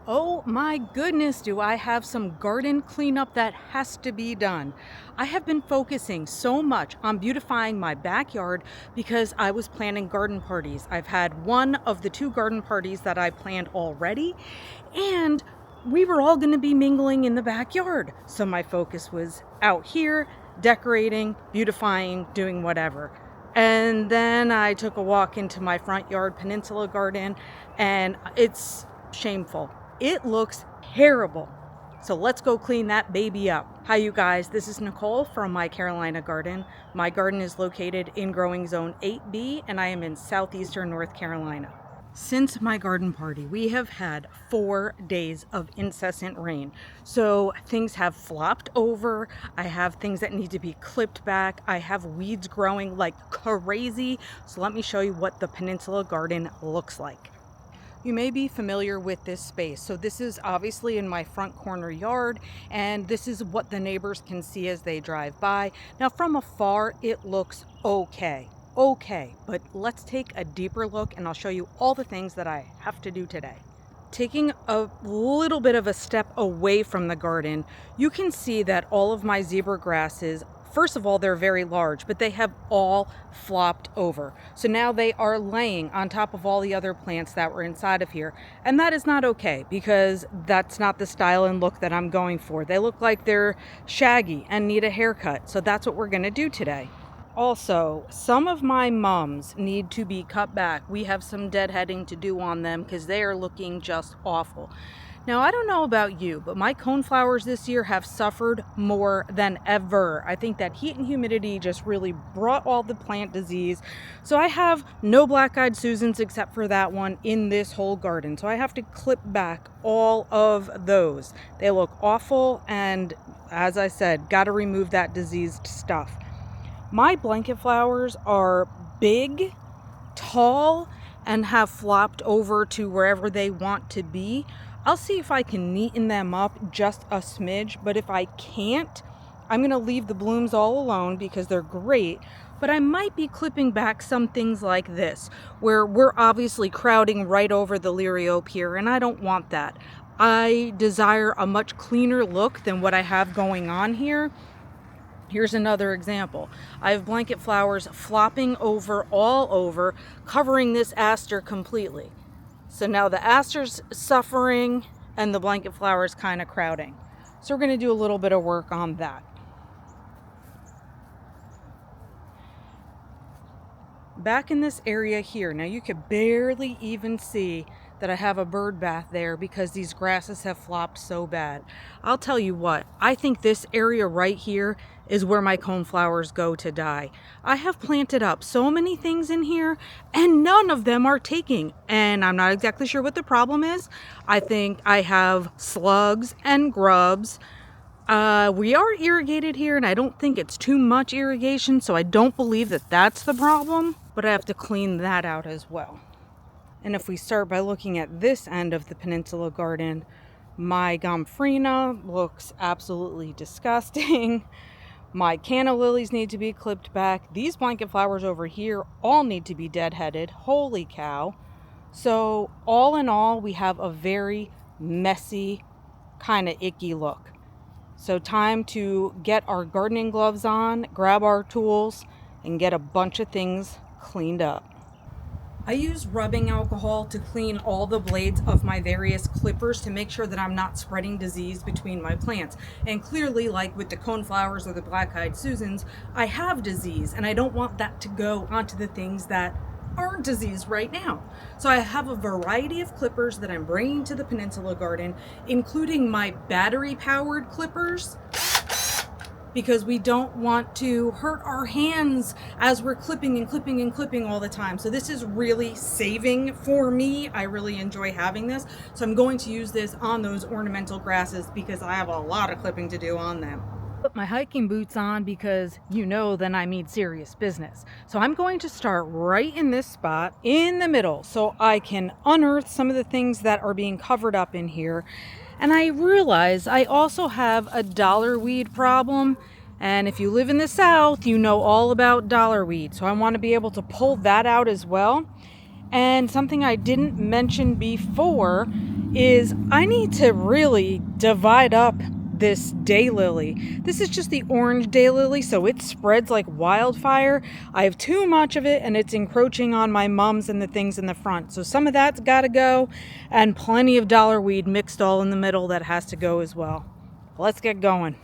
Oh my goodness, do I have some garden cleanup that has to be done. I have been focusing so much on beautifying my backyard because I was planning garden parties. I've had one of the two garden parties that I planned already, and we were all going to be mingling in the backyard. So my focus was out here, decorating, beautifying, doing whatever. And then I took a walk into my front yard peninsula garden, and it's shameful. It looks terrible. So let's go clean that baby up. Hi you guys, this is Nicole from My Carolina Garden. My garden is located in growing zone 8B and I am in southeastern North Carolina. Since my garden party, we have had 4 days of incessant rain. So things have flopped over. I have things that need to be clipped back. I have weeds growing like crazy. So let me show you what the peninsula garden looks like. You may be familiar with this space. So this is obviously in my front corner yard, and this is what the neighbors can see as they drive by. Now from afar, it looks okay, but let's take a deeper look and I'll show you all the things that I have to do today. Taking a little bit of a step away from the garden, you can see that all of my zebra grasses, first of all, they're very large, but they have all flopped over. So now they are laying on top of all the other plants that were inside of here. And that is not okay because that's not the style and look that I'm going for. They look like they're shaggy and need a haircut. So that's what we're gonna do today. Also, some of my mums need to be cut back. We have some deadheading to do on them because they are looking just awful. Now, I don't know about you, but my coneflowers this year have suffered more than ever. I think that heat and humidity just really brought all the plant disease. So I have no black-eyed Susans except for that one in this whole garden. So I have to clip back all of those. They look awful, and as I said, got to remove that diseased stuff. My blanket flowers are big, tall, and have flopped over to wherever they want to be. I'll see if I can neaten them up just a smidge, but if I can't, I'm going to leave the blooms all alone because they're great. But I might be clipping back some things like this, where we're obviously crowding right over the liriope here, and I don't want that. I desire a much cleaner look than what I have going on here. Here's another example. I have blanket flowers flopping over all over, covering this aster completely. So now the aster's suffering and the blanket flower's kind of crowding. So we're going to do a little bit of work on that. Back in this area here, now you could barely even see that I have a bird bath there because these grasses have flopped so bad. I'll tell you what, I think this area right here is where my coneflowers go to die. I have planted up so many things in here and none of them are taking, and I'm not exactly sure what the problem is. I think I have slugs and grubs. We are irrigated here and I don't think it's too much irrigation, so I don't believe that that's the problem, but I have to clean that out as well. And if we start by looking at this end of the peninsula garden, my gomphrena looks absolutely disgusting. My canna lilies need to be clipped back. These blanket flowers over here all need to be deadheaded. Holy cow. So all in all, we have a very messy, kind of icky look. So time to get our gardening gloves on, grab our tools, and get a bunch of things cleaned up. I use rubbing alcohol to clean all the blades of my various clippers to make sure that I'm not spreading disease between my plants. And clearly, like with the coneflowers or the black-eyed Susans, I have disease and I don't want that to go onto the things that aren't diseased right now. So I have a variety of clippers that I'm bringing to the peninsula garden, including my battery-powered clippers, because we don't want to hurt our hands as we're clipping and clipping and clipping all the time. So this is really saving for me. I really enjoy having this. So I'm going to use this on those ornamental grasses because I have a lot of clipping to do on them. Put my hiking boots on because then I mean serious business. So I'm going to start right in this spot in the middle so I can unearth some of the things that are being covered up in here. And I realize I also have a dollar weed problem. And if you live in the South, you know all about dollar weed. So I want to be able to pull that out as well. And something I didn't mention before is I need to really divide up this daylily. This is just the orange daylily, so it spreads like wildfire. I have too much of it and it's encroaching on my mums and the things in the front. So some of that's got to go, and plenty of dollar weed mixed all in the middle that has to go as well. Let's get going.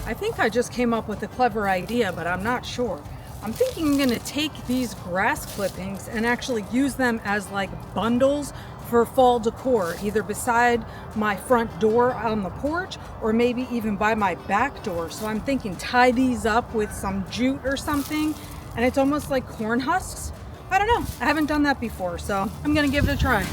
I think I just came up with a clever idea, but I'm not sure. I'm thinking I'm gonna take these grass clippings and actually use them as like bundles for fall decor, either beside my front door on the porch or maybe even by my back door. So I'm thinking tie these up with some jute or something, and it's almost like corn husks. I don't know, I haven't done that before, so I'm gonna give it a try.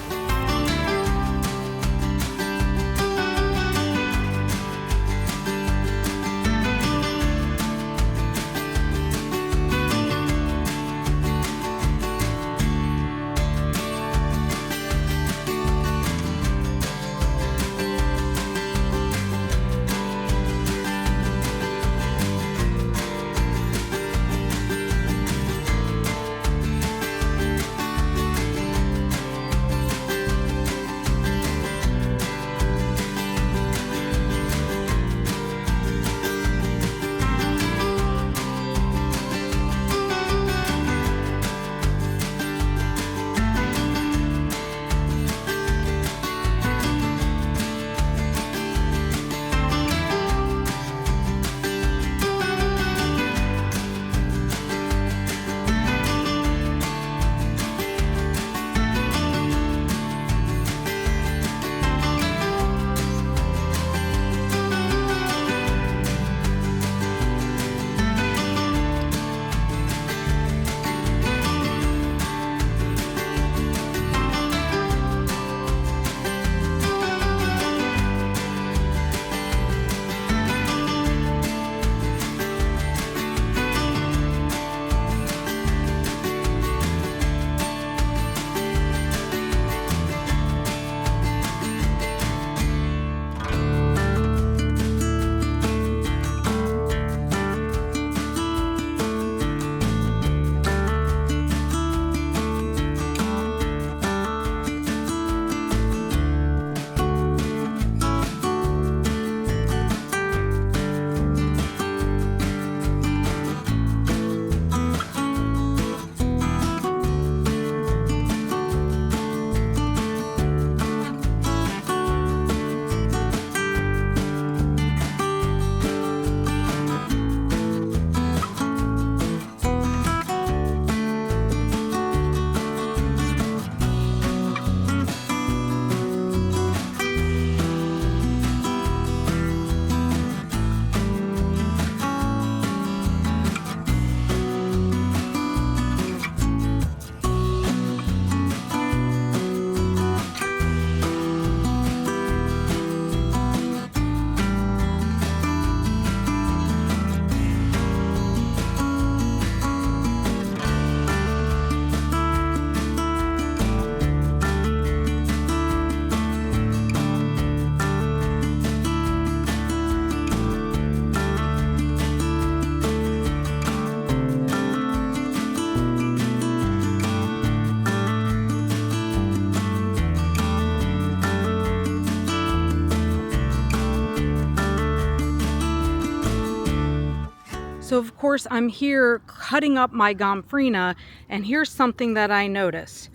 So of course I'm here cutting up my gomphrena, and here's something that I noticed.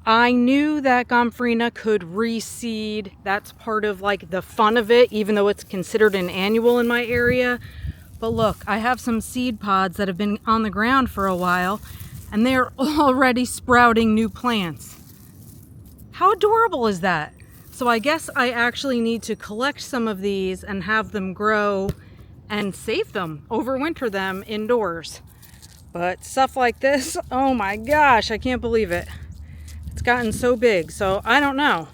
I knew that gomphrena could reseed. That's part of like the fun of it, even though it's considered an annual in my area. But look, I have some seed pods that have been on the ground for a while, and they're already sprouting new plants. How adorable is that? So I guess I actually need to collect some of these and have them grow and save them, overwinter them indoors. But stuff like this, oh my gosh, I can't believe it. It's gotten so big, so I don't know.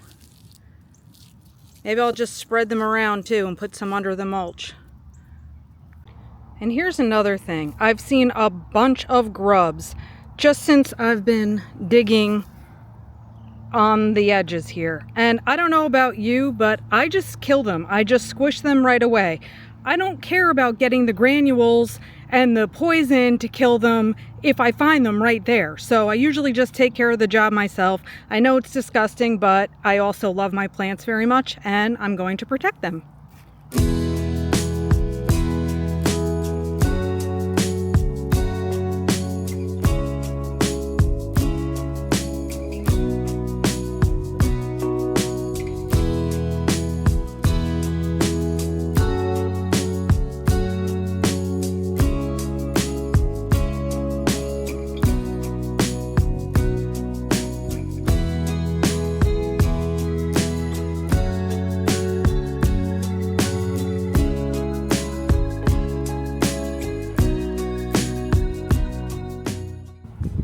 Maybe I'll just spread them around too and put some under the mulch. And here's another thing. I've seen a bunch of grubs just since I've been digging on the edges here. And I don't know about you, but I just kill them. I just squish them right away. I don't care about getting the granules and the poison to kill them if I find them right there. So I usually just take care of the job myself. I know it's disgusting, but I also love my plants very much and I'm going to protect them.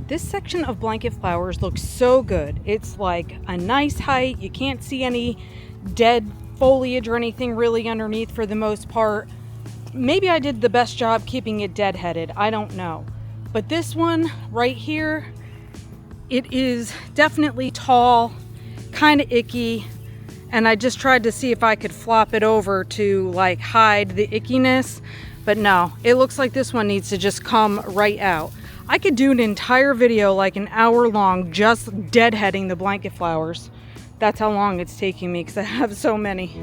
This section of blanket flowers looks so good. It's like a nice height. You can't see any dead foliage or anything really underneath for the most part. Maybe I did the best job keeping it deadheaded. I don't know. But this one right here, it is definitely tall, kind of icky. And I just tried to see if I could flop it over to like hide the ickiness. But no, it looks like this one needs to just come right out. I could do an entire video, like an hour long, just deadheading the blanket flowers. That's how long it's taking me because I have so many.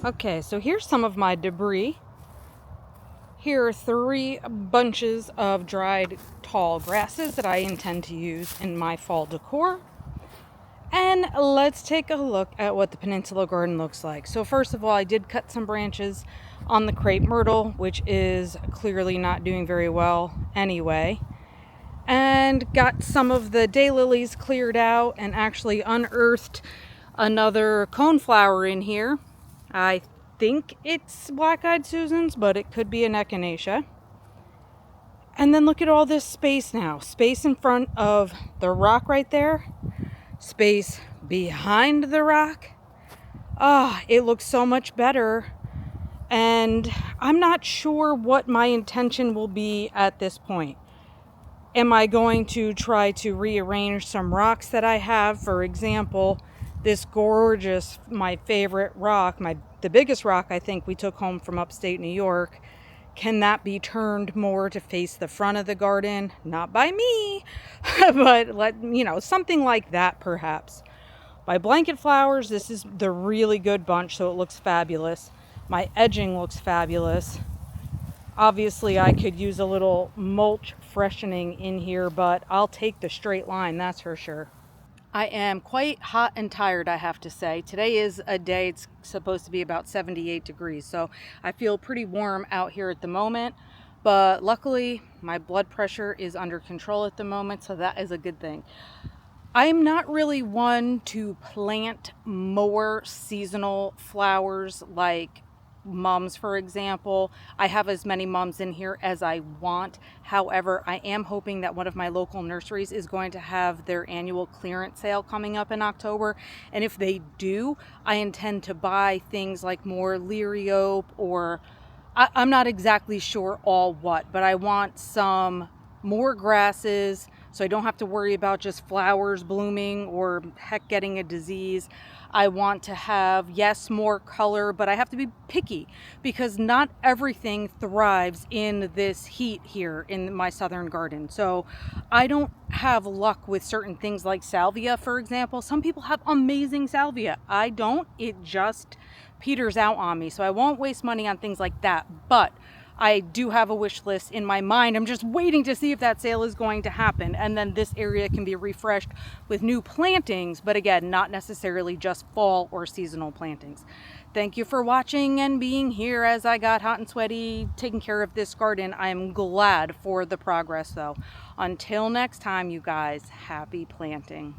Okay, so here's some of my debris. Here are 3 bunches of dried tall grasses that I intend to use in my fall decor. And let's take a look at what the peninsula garden looks like. So first of all, I did cut some branches on the crepe myrtle, which is clearly not doing very well anyway. And got some of the daylilies cleared out and actually unearthed another coneflower in here. I think it's black-eyed Susans, but it could be an echinacea. And then look at all this space now. Space in front of the rock right there. Space behind the rock. It looks so much better. And I'm not sure what my intention will be at this point. Am I going to try to rearrange some rocks that I have? For example, this gorgeous, my favorite rock, the biggest rock I think we took home from upstate New York. Can that be turned more to face the front of the garden? Not by me, but something like that perhaps. My blanket flowers, this is the really good bunch, so it looks fabulous. My edging looks fabulous. Obviously, I could use a little mulch freshening in here, but I'll take the straight line, that's for sure. I am quite hot and tired, I have to say. Today is a day it's supposed to be about 78 degrees, so I feel pretty warm out here at the moment. But luckily, my blood pressure is under control at the moment, so that is a good thing. I'm not really one to plant more seasonal flowers like mums, for example. I have as many mums in here as I want. However, I am hoping that one of my local nurseries is going to have their annual clearance sale coming up in October. And if they do, I intend to buy things like more liriope or I'm not exactly sure all what, but I want some more grasses so I don't have to worry about just flowers blooming or heck getting a disease. I want to have, yes, more color, but I have to be picky because not everything thrives in this heat here in my southern garden. So I don't have luck with certain things like salvia, for example. Some people have amazing salvia. I don't. It just peters out on me. So I won't waste money on things like that. But I do have a wish list in my mind. I'm just waiting to see if that sale is going to happen. And then this area can be refreshed with new plantings, but again, not necessarily just fall or seasonal plantings. Thank you for watching and being here as I got hot and sweaty taking care of this garden. I am glad for the progress though. Until next time, you guys, happy planting.